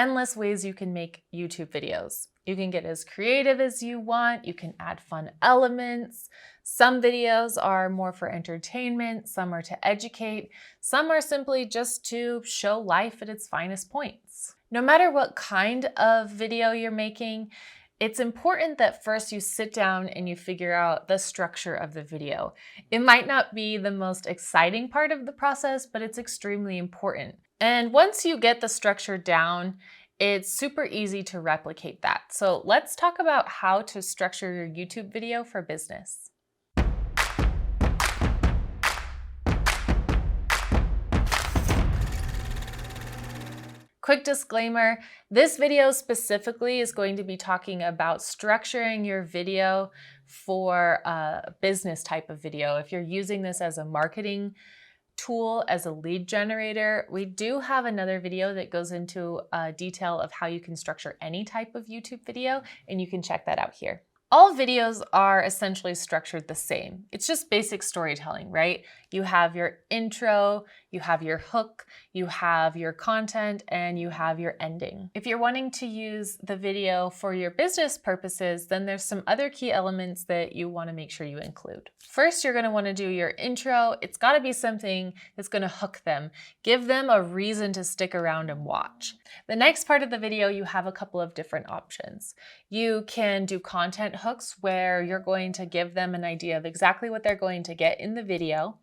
endless ways you can make YouTube videos. You can get as creative as you want. You can add fun elements. Some videos are more for entertainment. Some are to educate. Some are simply just to show life at its finest points. No matter what kind of video you're making, it's important that first you sit down and you figure out the structure of the video. It might not be the most exciting part of the process, but it's extremely important. And once you get the structure down, it's super easy to replicate that. So let's talk about how to structure your YouTube video for business. Quick disclaimer, this video specifically is going to be talking about structuring your video for a business type of video. If you're using this as a marketing tool, as a lead generator, we do have another video that goes into detail of how you can structure any type of YouTube video, and you can check that out here. All videos are essentially structured the same. It's just basic storytelling, right? You have your intro, you have your hook, you have your content, and you have your ending. If you're wanting to use the video for your business purposes, then there's some other key elements that you want to make sure you include. First, you're going to want to do your intro. It's got to be something that's going to hook them, give them a reason to stick around and watch. The next part of the video, you have a couple of different options. You can do content hooks where you're going to give them an idea of exactly what they're going to get in the video.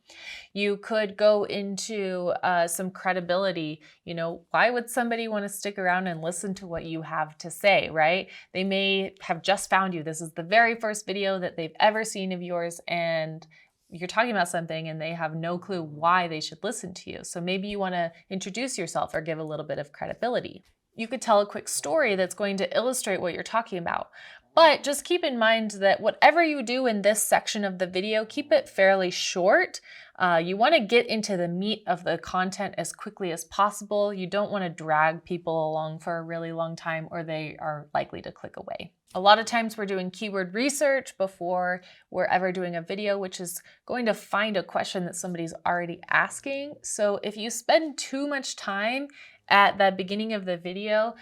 You could go into some credibility. You know, why would somebody want to stick around and listen to what you have to say, right? They may have just found you. This is the very first video that they've ever seen of yours, and you're talking about something and they have no clue why they should listen to you. So maybe you want to introduce yourself or give a little bit of credibility. You could tell a quick story that's going to illustrate what you're talking about. But just keep in mind that whatever you do in this section of the video, keep it fairly short. You want to get into the meat of the content as quickly as possible. You don't want to drag people along for a really long time, or they are likely to click away. A lot of times we're doing keyword research before we're ever doing a video, which is going to find a question that somebody's already asking. So if you spend too much time at the beginning of the video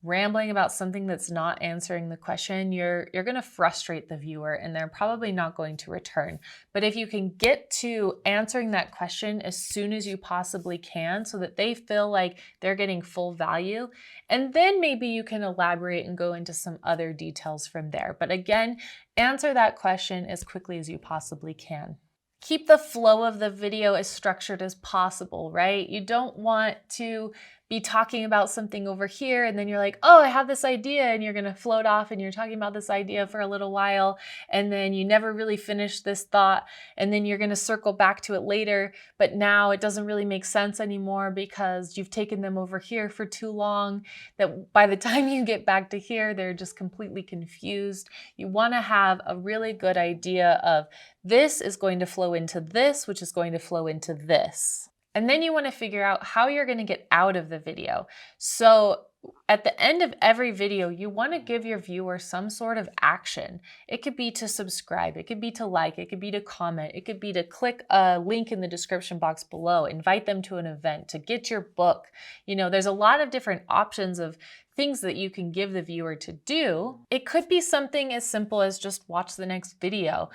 rambling about something that's not answering the question, you're going to frustrate the viewer and they're probably not going to return. But if you can get to answering that question as soon as you possibly can so that they feel like they're getting full value, and then maybe you can elaborate and go into some other details from there. But again, answer that question as quickly as you possibly can. Keep the flow of the video as structured as possible, right? You don't want to be talking about something over here and then you're like, oh, I have this idea, and you're going to float off and you're talking about this idea for a little while and then you never really finish this thought, and then you're going to circle back to it later, but now it doesn't really make sense anymore because you've taken them over here for too long that by the time you get back to here, they're just completely confused. You want to have a really good idea of this is going to flow into this, which is going to flow into this. And then you want to figure out how you're going to get out of the video. So at the end of every video, you want to give your viewer some sort of action. It could be to subscribe, it could be to like, it could be to comment, it could be to click a link in the description box below, invite them to an event, to get your book. You know, there's a lot of different options of things that you can give the viewer to do. It could be something as simple as just watch the next video.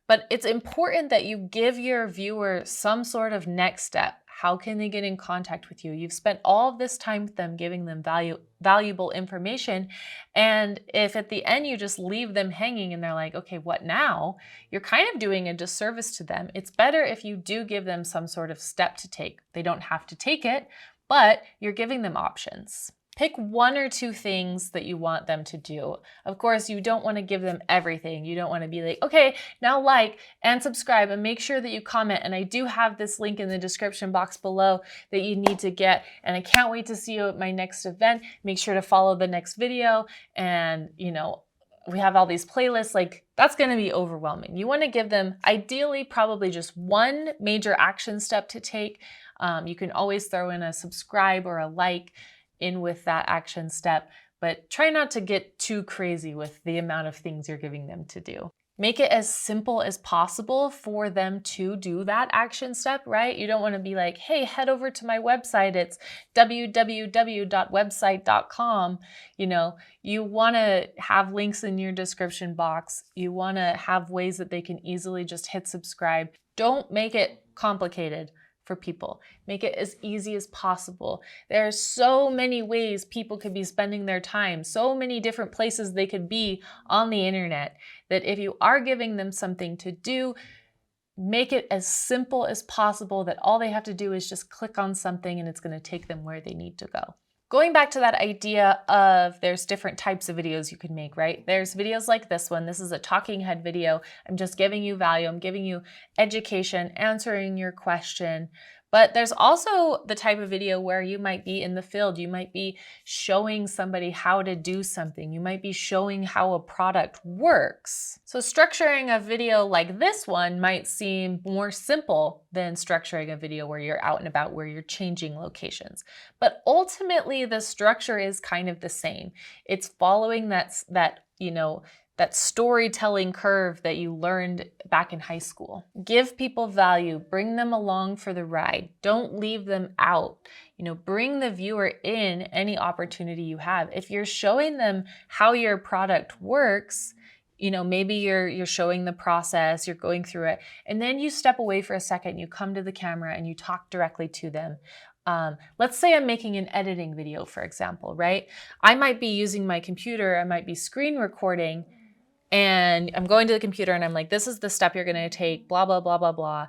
But it's important that you give your viewer some sort of next step. How can they get in contact with you? You've spent all of this time with them, giving them valuable information. And if at the end you just leave them hanging and they're like, okay, what now? You're kind of doing a disservice to them. It's better if you do give them some sort of step to take. They don't have to take it, but you're giving them options. Pick one or two things that you want them to do. Of course, you don't want to give them everything. You don't want to be like, okay, now like and subscribe and make sure that you comment. And I do have this link in the description box below that you need to get. And I can't wait to see you at my next event. Make sure to follow the next video. And, you know, we have all these playlists. Like, that's going to be overwhelming. You want to give them ideally probably just one major action step to take. You can always throw in a subscribe or a like in with that action step, but try not to get too crazy with the amount of things you're giving them to do. Make it as simple as possible for them to do that action step, right? You don't want to be like, hey, head over to my website. It's www.website.com. You want to have links in your description box. You want to have ways that they can easily just hit subscribe. Don't make it complicated for people. Make it as easy as possible. There are so many ways people could be spending their time, so many different places they could be on the internet, that if you are giving them something to do, make it as simple as possible, that all they have to do is just click on something and it's going to take them where they need to go. Going back to that idea of there's different types of videos you can make, right? There's videos like this one. This is a talking head video. I'm just giving you value. I'm giving you education, answering your question. But there's also the type of video where you might be in the field. You might be showing somebody how to do something. You might be showing how a product works. So structuring a video like this one might seem more simple than structuring a video where you're out and about, where you're changing locations. But ultimately, the structure is kind of the same. It's following that storytelling curve that you learned back in high school. Give people value, bring them along for the ride. Don't leave them out. Bring the viewer in any opportunity you have. If you're showing them how your product works, maybe you're showing the process, you're going through it, and then you step away for a second, you come to the camera and you talk directly to them. Let's say I'm making an editing video, for example, right? I might be using my computer, I might be screen recording, and I'm going to the computer and I'm like, this is the step you're going to take, blah, blah, blah, blah, blah.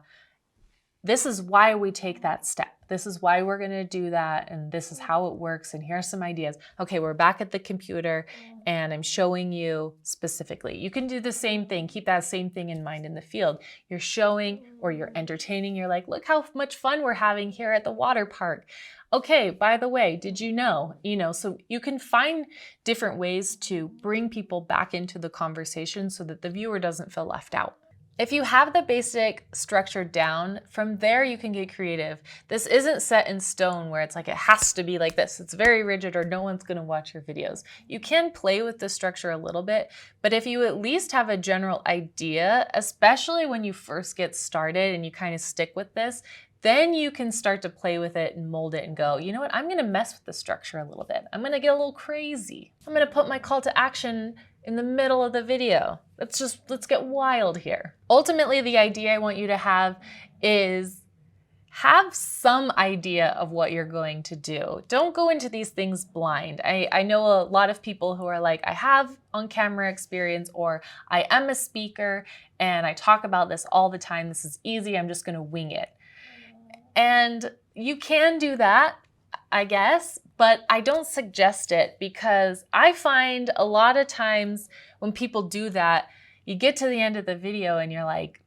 This is why we take that step. This is why we're going to do that. And this is how it works. And here are some ideas. Okay, we're back at the computer and I'm showing you specifically. You can do the same thing. Keep that same thing in mind in the field. You're showing or you're entertaining. You're like, look how much fun we're having here at the water park. Okay, by the way, did you know? So you can find different ways to bring people back into the conversation so that the viewer doesn't feel left out. If you have the basic structure down, from there you can get creative. This isn't set in stone where it's like it has to be like this. It's very rigid or no one's going to watch your videos. You can play with the structure a little bit, but if you at least have a general idea, especially when you first get started and you kind of stick with this, then you can start to play with it and mold it and go, you know what, I'm going to mess with the structure a little bit. I'm going to get a little crazy. I'm going to put my call to action in the middle of the video. Let's get wild here. Ultimately, the idea I want you to have is have some idea of what you're going to do. Don't go into these things blind. I know a lot of people who are like, I have on-camera experience, or I am a speaker and I talk about this all the time. This is easy. I'm just going to wing it. And you can do that, I guess, but I don't suggest it, because I find a lot of times when people do that, you get to the end of the video and you're like,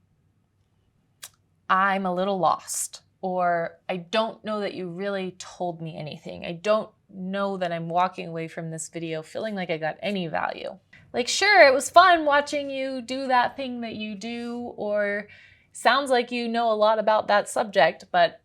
I'm a little lost, or I don't know that you really told me anything. I don't know that I'm walking away from this video feeling like I got any value. Like, sure, it was fun watching you do that thing that you do, or sounds like you know a lot about that subject, but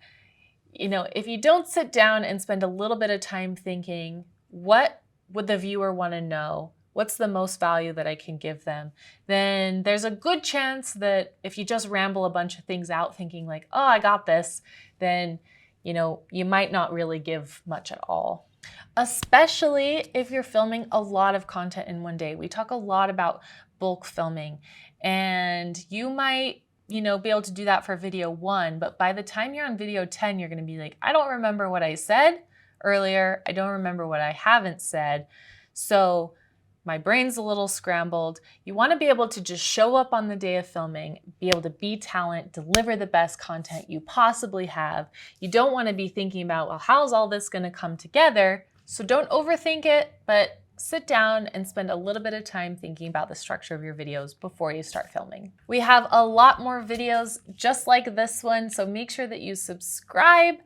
if you don't sit down and spend a little bit of time thinking, what would the viewer want to know? What's the most value that I can give them? Then there's a good chance that if you just ramble a bunch of things out thinking like, oh, I got this, then, you might not really give much at all. Especially if you're filming a lot of content in one day. We talk a lot about bulk filming, and you might be able to do that for video 1, but by the time you're on video 10, you're going to be like, I don't remember what I said earlier. I don't remember what I haven't said. So my brain's a little scrambled. You want to be able to just show up on the day of filming, be able to be talent, deliver the best content you possibly have. You don't want to be thinking about, well, how's all this going to come together? So don't overthink it, but sit down and spend a little bit of time thinking about the structure of your videos before you start filming. We have a lot more videos just like this one, so make sure that you subscribe.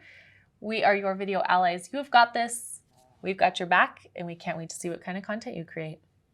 We are your video allies. You have got this. We've got your back, and we can't wait to see what kind of content you create.